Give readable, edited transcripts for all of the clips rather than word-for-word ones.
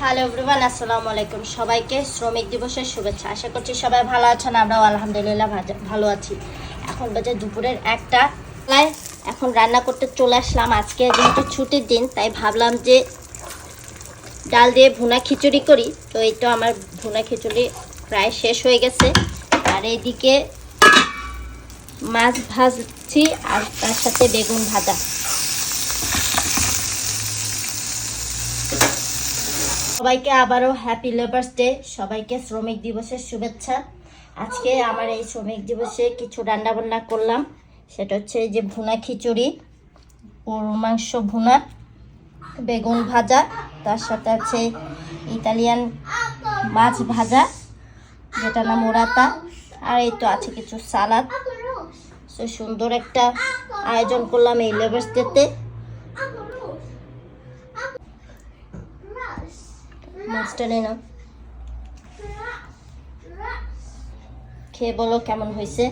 Hello everyone, আসসালামু আলাইকুম। সবাইকে শ্রমিক দিবসের শুভেচ্ছা। আশা করছি সবাই ভালো আছেন, আমরাও আলহামদুলিল্লাহ ভালো আছি। এখন বাজে দুপুরের 1টা। এখন রান্না করতে চলে আসলাম। আজকে যেহেতু ছুটির দিন, তাই ভাবলাম যে ডাল দিয়ে ভুনা খিচুড়ি করি। তো এই তো আমার ভুনা খিচুড়ি প্রায় শেষ হয়ে গেছে। আর এইদিকে মাছ ভাজছি আর তার সাথে বেগুন ভাজা। সবাইকে আবারও হ্যাপি লেবার্স ডে, সবাইকে শ্রমিক দিবসের শুভেচ্ছা। আজকে আমার এই শ্রমিক দিবসে কিছু রান্নাবান্না করলাম। সেটা হচ্ছে এই যে ভুনা খিচুড়ি, গরুর মাংস ভুনা, বেগুন ভাজা, তার সাথে আছে ইতালিয়ান মাছ ভাজা যেটা নাম মোরাতা, আর এই তো আছে কিছু সালাদ। সো সুন্দর একটা আয়োজন করলাম এই লেবার্স ডেতে। মাছটা নেই না, খেয়ে বলো কেমন হয়েছে।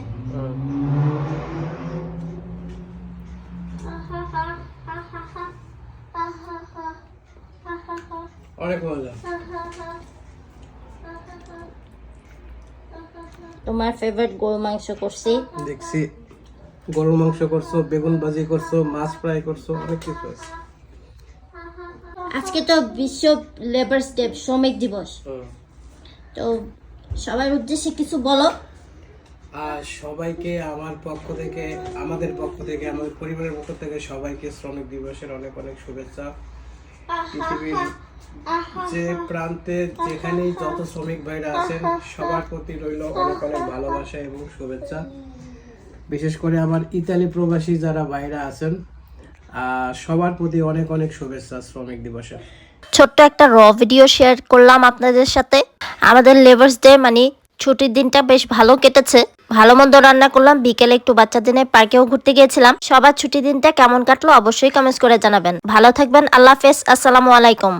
অনেক মজা। তোমার ফেভারিট গরু মাংস করছি দেখছি, গরুর মাংস করছো, বেগুন ভাজি করছো, মাছ ফ্রাই করছো, অনেক কিছু আছে। আজকে তো বিশ্ব লেবার্স ডে, শ্রমিক দিবস। তো সবার উদ্দেশ্যে কিছু বলো। আর সবাইকে আমার পক্ষ থেকে, আমাদের পক্ষ থেকে, আমাদের পরিবারের পক্ষ থেকে সবাইকে শ্রমিক দিবসের অনেক অনেক শুভেচ্ছা। পৃথিবীর যে প্রান্তে যেখানেই যত শ্রমিক ভাইরা আছেন সবার প্রতি রইল অনেক অনেক ভালোবাসা এবং শুভেচ্ছা। বিশেষ করে আমার ইতালি প্রবাসী যারা ভাইরা আছেন সবার প্রতি অনেক অনেক শুভেচ্ছা শ্রমিক দিবসে। ছোট্ট একটা ভিডিও শেয়ার করলাম আপনাদের সাথে। আমাদের লেবার্স ডে মানে ছুটির দিনটা বেশ ভালো কেটেছে। ভালো মন্দ রান্না করলাম, বিকেলে একটু বাচ্চাদের নিয়ে পার্কেও ঘুরতে গিয়েছিলাম। সবার ছুটির দিনটা কেমন কাটলো অবশ্যই কমেন্টস করে জানাবেন। ভালো থাকবেন, আল্লাহ হাফেজ, আসসালামু আলাইকুম।